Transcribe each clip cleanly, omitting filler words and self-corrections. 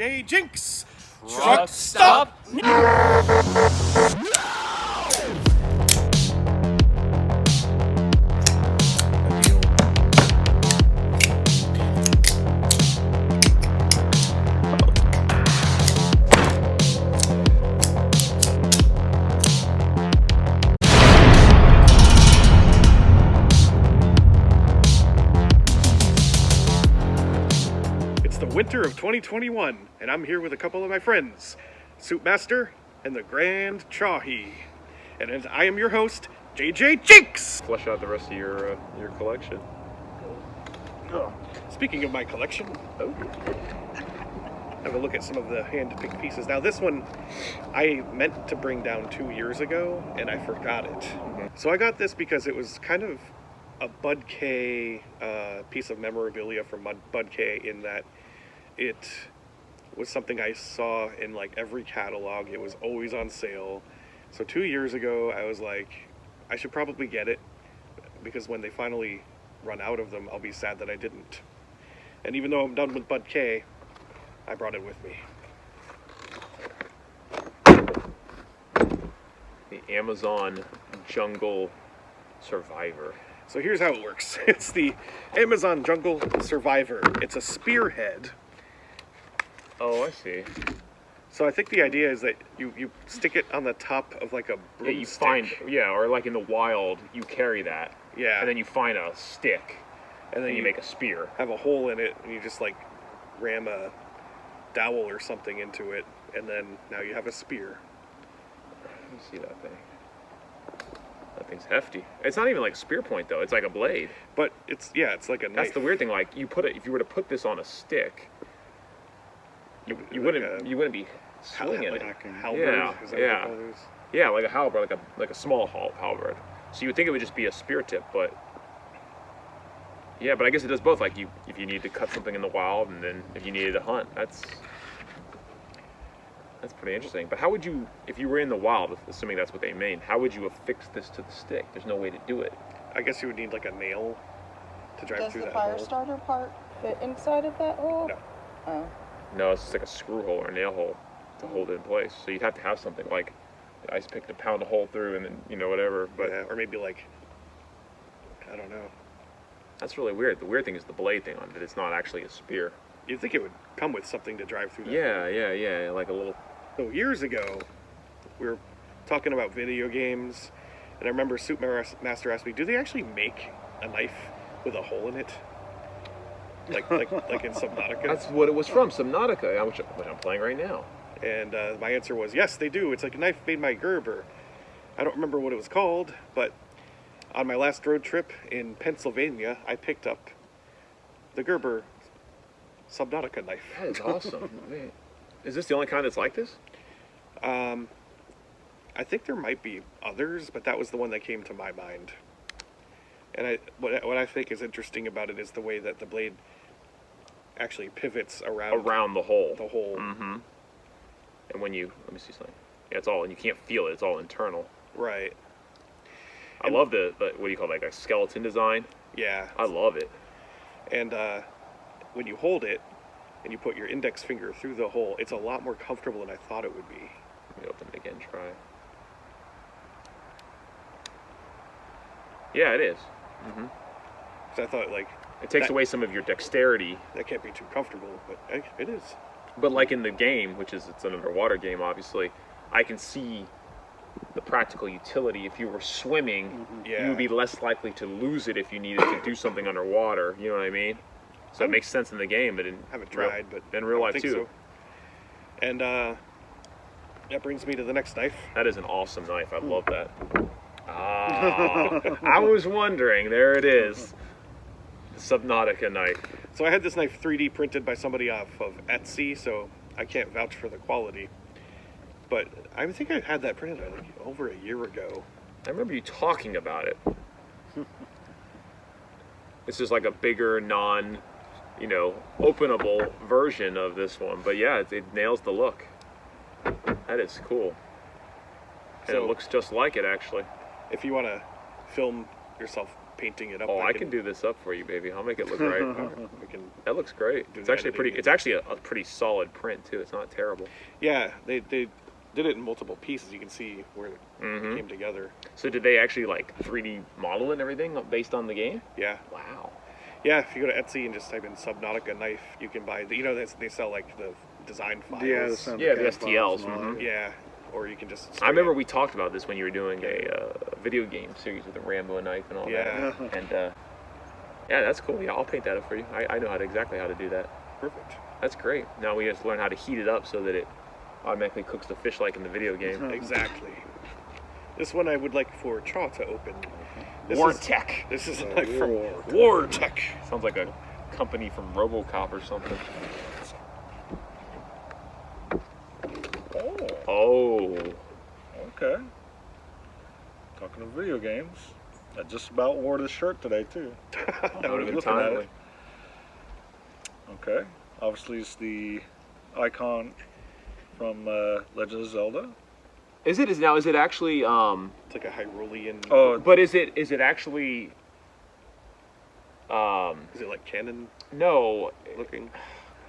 JJJinks! Truck stop! It's the winter of 2021, and I'm here with a couple of my friends, Soupmaster and the Grand Chahi. And as I am your host, JJJinks! Flesh out the rest of your collection. Speaking of my collection, Oh. have a look at some of the hand-picked pieces. Now this one, I meant to bring down 2 years ago, and I forgot it. So I got this because it was kind of a Bud K piece of memorabilia from Bud K, in that it was something I saw in like every catalog. It was always on sale. So 2 years ago, I was like, I should probably get it, because when they finally run out of them, I'll be sad that I didn't. And even though I'm done with Bud K, I brought it with me. The Amazon Jungle Survivor. So here's how it works. It's the Amazon Jungle Survivor. It's a spearhead. Oh, I see. So I think the idea is that you stick it on the top of like a Yeah, you broomstick. find, or like in the wild, you carry that. Yeah. And then you find a stick, and then you make a spear. have a hole in it, and you just like ram a dowel or something into it, and then now you have a spear. Let me see that thing. That thing's hefty. It's not even like a spear point though. It's like a blade. But it's like a knife. That's the weird thing. Like you put it, if you were to put this on a stick, you Like wouldn't be swinging it. halberd. Yeah, Is that yeah. what they call those? Yeah, like a halberd, like a small halberd. So you would think it would just be a spear tip, but yeah, but I guess it does both. Like if you need to cut something in the wild, and then if you needed to hunt, that's pretty interesting. But how would you, if you were in the wild, assuming that's what they mean, how would you affix this to the stick? There's no way to do it. I guess you would need like a nail to drive Does through the that fire hole. starter part fit inside of that hole? No. Oh. No, it's just like a screw hole or a nail hole to hold it in place. So you'd have to have something like the ice pick to pound a hole through, and then whatever. But Yeah, or maybe like, I don't know. that's really weird. The weird thing is the blade thing on it. It's not actually a spear. You'd think it would come with something to drive through that. Yeah, like a little. So years ago, we were talking about video games, and I remember Soupmaster asked me, "Do they actually make a knife with a hole in it, like in Subnautica?" That's what it was from, Subnautica, which I'm playing right now. And my answer was, yes, they do. It's like a knife made by Gerber. I don't remember what it was called, but on my last road trip in Pennsylvania, I picked up the Gerber Subnautica knife. That is awesome. Man. Is this the only kind that's like this? I think there might be others, but that was the one that came to my mind. And what I think is interesting about it is the way that the blade actually pivots Around the hole. the hole. Mm-hmm. And when you, let me see something. Yeah, it's all, and you can't feel it. It's all internal. Right. I love the what do you call it, like a skeleton design? Yeah. I love it. And when you hold it and you put your index finger through the hole, it's a lot more comfortable than I thought it would be. Let me open it again, try. Yeah, it is. Mm-hmm. So I thought, like, It takes away some of your dexterity. that can't be too comfortable, but it is. But like in the game, which is, it's an underwater game, obviously, I can see the practical utility. If you were swimming, Yeah. you would be less likely to lose it if you needed to do something underwater. You know what I mean? So it makes sense in the game, but in Haven't tried, but in real I life think too. so. And that brings me to the next knife. That is an awesome knife. I love that. Ah, I was wondering. There it is. The Subnautica knife. So I had this knife 3D printed by somebody off of Etsy, so I can't vouch for the quality. But I think I had that printed like over a year ago. I remember you talking about it. This is like a bigger, openable version of this one. But yeah, it nails the look. That is cool. And So- it looks just like it, actually. If you want to film yourself painting it up. Oh, I can do this up for you, baby. I'll make it look right. We can. That looks great. Do It's the actually pretty. editing. It's actually a pretty solid print too. It's not terrible. Yeah, they did it in multiple pieces. You can see where it Mhm. came together. So did they actually like 3D model it and everything based on the game? Yeah. Wow. Yeah, if you go to Etsy and just type in Subnautica knife, you can buy. They sell like the design files. Yeah, the sound Yeah, the effect files STLs, and all that. mhm. Yeah, or you can just. I straight remember up- we talked about this when you were doing a video game series with the Rambo knife and all Yeah. that. And yeah, that's cool. Yeah, I'll paint that up for you. I know exactly how to do that. Perfect. That's great. Now we just learn how to heat it up so that it automatically cooks the fish like in the video game. Exactly. This one I would like for Chaw to open. This War is- Tech. This is a Oh, knife from War War Tech. Sounds like a company from RoboCop or something. Oh, Oh. okay. Talking of video games, I just about wore this shirt today too. That would have been Looking at timely. it. Okay, obviously it's the icon from Legend of Zelda. Is it actually It's like a Hyrulean. Oh, but is it actually Is it like canon no, looking?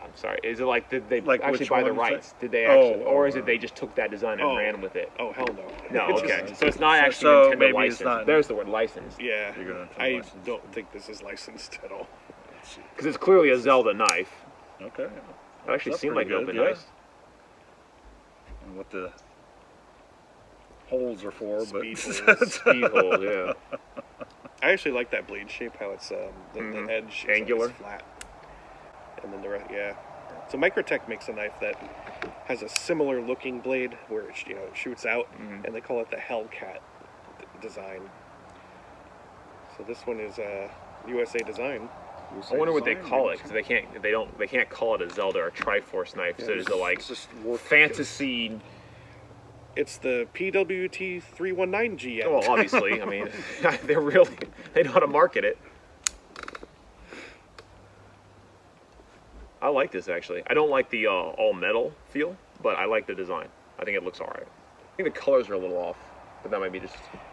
I'm sorry. Is it like did they Like actually which buy the one is it? rights? Did they Oh, actually or is oh, it they just took that design and oh. ran with it? Oh hell no. No, It's okay. just- So it's not actually So Nintendo maybe licensed. it's not- There's the word licensed. Yeah. You're gonna have to I license don't think this is licensed at all. let's see. Because it's clearly a Zelda knife. Okay. It actually That's seemed like pretty it would good, be yeah. nice. And what the holes are for, Speed but holes. Speed hole, yeah. I actually like that blade shape. How it's the Mhm. edge Angular. is flat, and then the rest. Yeah. So Microtech makes a knife that has a similar looking blade where it shoots out, Mhm. and they call it the Hellcat design. So this one is USA design. I wonder what they call it because they can't call it a Zelda or Triforce knife. So there's a like It's just war fantasy. It's the PWT 319GM. Well, obviously, I mean, they know how to market it. I like this actually. I don't like the all metal feel, but I like the design. I think it looks alright. I think the colors are a little off, but that might be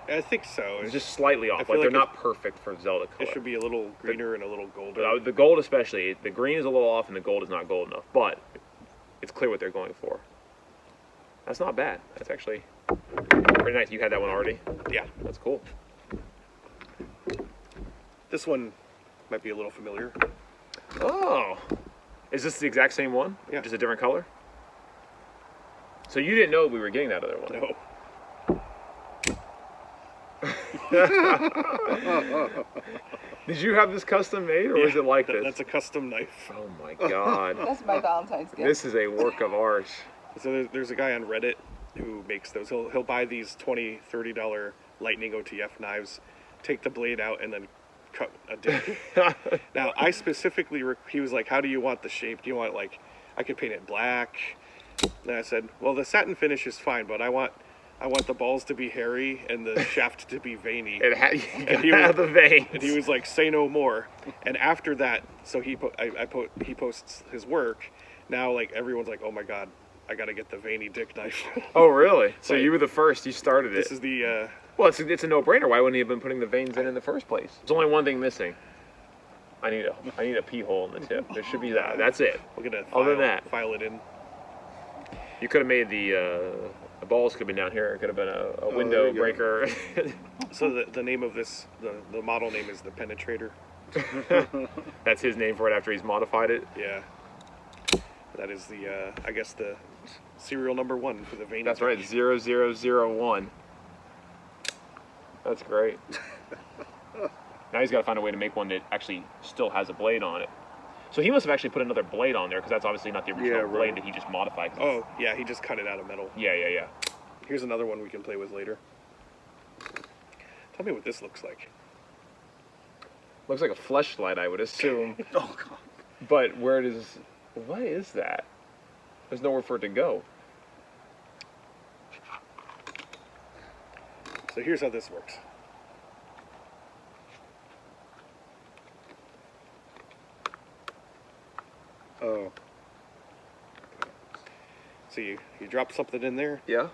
I think so. it's just slightly off. feel Like they're like not perfect for Zelda color. It should be a little greener and a little golder. But the gold especially, the green is a little off and the gold is not gold enough. But it's clear what they're going for. That's not bad. That's actually pretty nice. You had that one already? Yeah. That's cool. This one might be a little familiar. Oh. Is this the exact same one? Yeah. Just a different color? So you didn't know we were getting that other one? No. Did you have this custom made or was Yeah, it like this? That's a custom knife. Oh my god. That's my Valentine's gift. This is a work of art. So there's a guy on Reddit who makes those. He'll buy these $20, $30 Lightning OTF knives, take the blade out, and then cut a dip. Now, I specifically, he was like, how do you want the shape? Do you want, like, I could paint it black? And I said, well, the satin finish is fine, but I want the balls to be hairy and the shaft to be veiny. It had And he you was- had the veins. And he was like, say no more. And after that, so he posts his work. Now, like, everyone's like, oh my God, I gotta get the veiny dick knife. Oh really? So Right. you were the first. You started it. This is the, Well, it's a no-brainer. Why wouldn't he have been putting the veins in the first place? There's only one thing missing. I need a pee hole in the tip. There should be that. That's it. we're gonna Other than that. file it in. You could have made the balls could have been down here. It could have been a window there you go. breaker. So the name of this, the model name is the Penetrator. That's his name for it after he's modified it. Yeah. That is the, I guess the serial number 1 for the veiny. That's dick. right, 0001. That's great. Now he's got to find a way to make one that actually still has a blade on it. So he must have actually put another blade on there because that's obviously not the original Yeah, right. blade that he just modified. Oh, yeah, he just cut it out of metal. Yeah. Here's another one we can play with later. Tell me what this looks like. Looks like a fleshlight, I would assume. Oh god. But what is that? There's nowhere for it to go. So here's how this works. Oh. So you drop something in there, Yeah.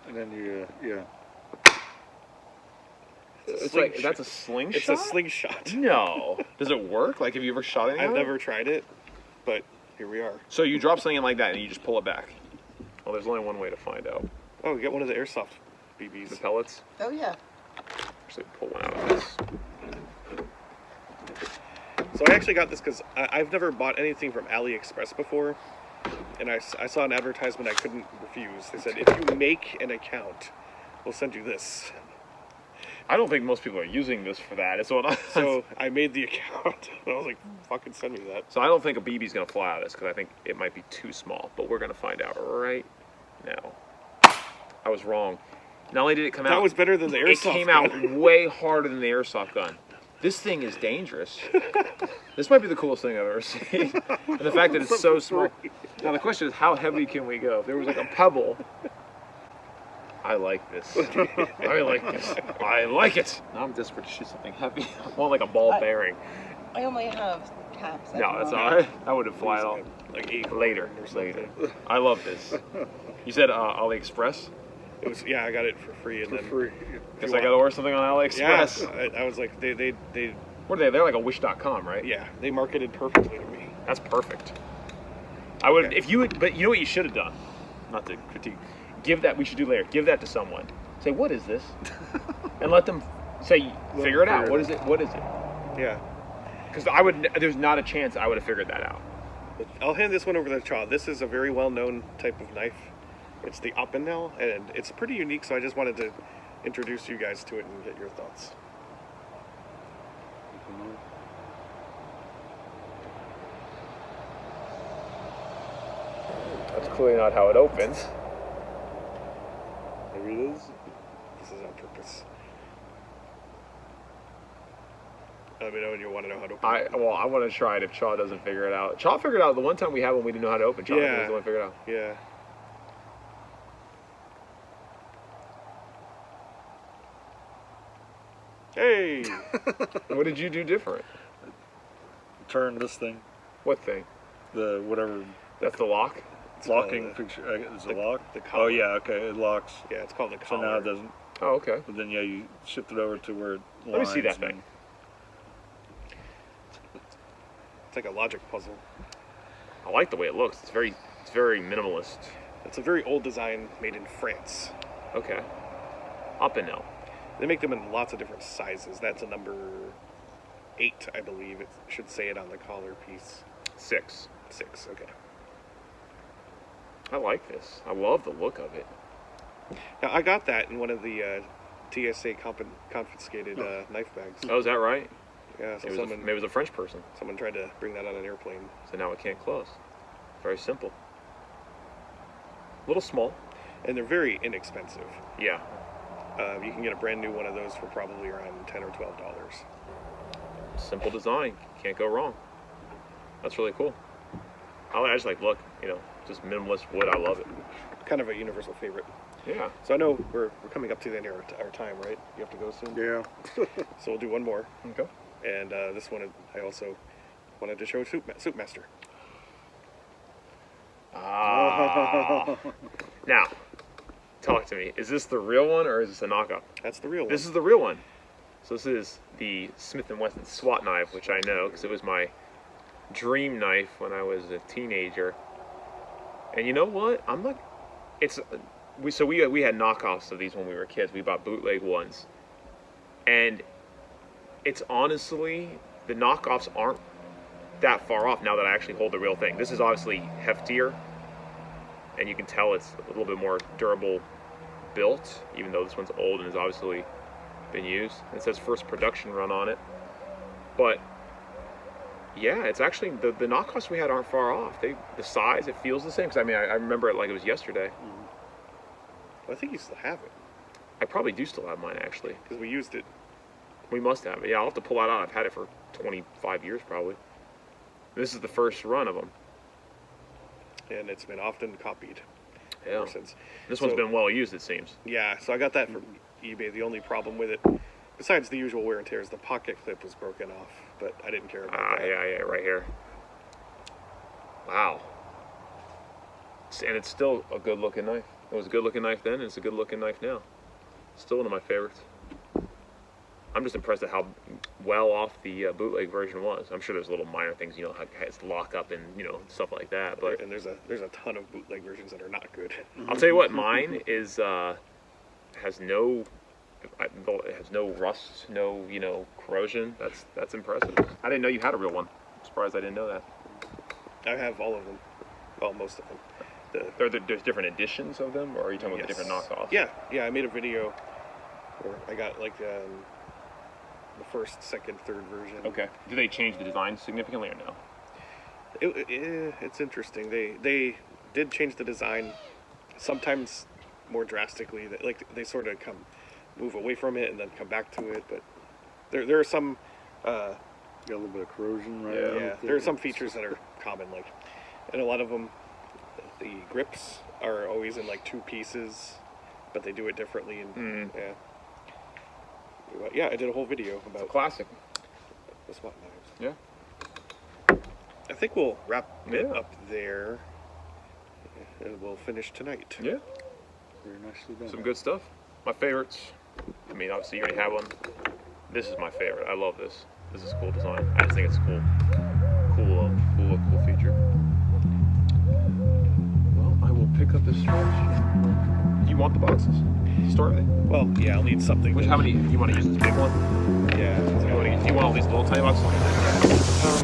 And then you yeah. It's like, that's a slingshot? It's a slingshot. No. Does it work? Like, have you ever shot anything? I've never tried it, but here we are. So you drop something in like that and you just pull it back. Well, there's only one way to find out. Oh, we got one of the airsoft The BBs. pellets. Oh yeah. Actually, pull one out of this. So I actually got this because I've never bought anything from AliExpress before, and I saw an advertisement I couldn't refuse. They said, if you make an account, we'll send you this. I don't think most people are using this for that. It's what So I made the account, and I was like, fucking send me that. So I don't think a BB's gonna fly out of this because I think it might be too small. But we're gonna find out right now. I was wrong. Not only did it come out, That was better than the airsoft it came gun. out way harder than the airsoft gun. This thing is dangerous. This might be the coolest thing I've ever seen. And the fact that it's so small. Now the question is, how heavy can we go? If there was like a pebble. I like this. I like this. I like it. Now I'm desperate to shoot something heavy. I want like a ball bearing. I only have caps. No, that's all right. I wouldn't fly at all. Like 8 Later. or something. I love this. You said AliExpress? It was, yeah, I got it for free, and For then free. Guess I gotta order something on AliExpress. I was like, they What are they? They're like a Wish.com, right? yeah, they marketed perfectly to me. That's perfect. I would, Okay. if you would, but you know what you should have done? Not to critique. Give that, we should do later. Give that to someone. Say, what is this? And let them say, figure it out. What is it? What is it? Yeah. Because there's not a chance I would have figured that out. I'll hand this one over to Chaw. This is a very well-known type of knife. It's the Oppenel, and it's pretty unique, so I just wanted to introduce you guys to it and get your thoughts. That's clearly not how it opens. Maybe it is. This is on purpose. Let me know when you want to know how to open it. I want to try it if Chaw doesn't figure it out. Chaw figured it out the one time we had when we didn't know how to open. Chaw was the one who figured it out. Yeah. Hey! What did you do different? Turn this thing, What thing? the whatever That's the lock? locking the- picture. Is it the- locked? the Oh collar. yeah, okay, it locks. Yeah, it's called the So collar. now it doesn't. Oh, okay. But then yeah, you shift it over to where it Let me see lines that thing. It's like a logic puzzle. I like the way it looks. It's very minimalist. It's a very old design made in France. Okay. Up and now. They make them in lots of different sizes. That's a number 8, I believe. It should say it on the collar piece. 6. 6, okay. I like this. I love the look of it. Now, I got that in one of the TSA confiscated knife bags. Oh, is that right? Yeah, so Maybe it was a French person. someone tried to bring that on an airplane. So now it can't close. Very simple. A little small. And they're very inexpensive. Yeah. You can get a brand new one of those for probably around $10 or $12. Simple design. Can't go wrong. That's really cool. I just like, look, just minimalist wood. I love it. Kind of a universal favorite. Yeah. So I know we're coming up to the end of our time, right? You have to go soon? Yeah. So we'll do one more. Okay. And this one I also wanted to show Soup Master. Ah. Now, talk to me. Is this the real one or is this a knockoff? That's the real one. This is the real one. So this is the Smith & Wesson SWAT knife, which I know because it was my dream knife when I was a teenager. And you know what? I'm like, we had knockoffs of these when we were kids. We bought bootleg ones, and it's honestly, the knockoffs aren't that far off now that I actually hold the real thing. This is obviously heftier, and you can tell it's a little bit more durable built, even though this one's old and has obviously been used. It says first production run on it, but yeah, it's actually, the knockoffs we had aren't far off. The size, it feels the same, because I remember it like it was yesterday. Well, I think you still have it, I probably do still have mine, actually. because we used it. We must have it. Yeah, I'll have to pull that out. I've had it for 25 years, probably. This is the first run of them. And it's been often copied Yeah. ever since. This one's So- been well used, it seems. Yeah, so I got that from eBay. The only problem with it, besides the usual wear and tear, is the pocket clip was broken off, but I didn't care about that. Yeah, right here. Wow. And it's still a good looking knife. It was a good looking knife then, and it's a good looking knife now. Still one of my favorites. I'm just impressed at how well off the bootleg version was. I'm sure there's little minor things, you know, how it's lock up and stuff like that. But and there's a ton of bootleg versions that are not good. I'll tell you what, mine is has no rust, no corrosion. That's impressive. I didn't know you had a real one. I'm surprised I didn't know that. I have all of them. Well, most of them. There's different editions of them, or are you talking about the different knockoffs? Yeah. I made a video where I got like the first, second, third version. Okay. Do they change the design significantly or no? It's interesting. They did change the design, sometimes more drastically. Like they sort of move away from it and then come back to it. But there are some. Got a little bit of corrosion, right? Yeah. There are some features that are common, like, and a lot of them. The grips are always in like 2 pieces, but they do it differently. And yeah, I did a whole video about Classic. the SWAT knives. Yeah. I think we'll wrap it up there, and we'll finish tonight. Yeah. Very nicely done. Some good stuff. My favorites. I mean, obviously you already have one. This is my favorite. I love this. This is cool design. I just think it's cool. Cool feature. Well, I will pick up this switch. You want the boxes to start with? Well, yeah, I'll need something. How many? You want to use this big one? Yeah. Do you want all these little tiny boxes?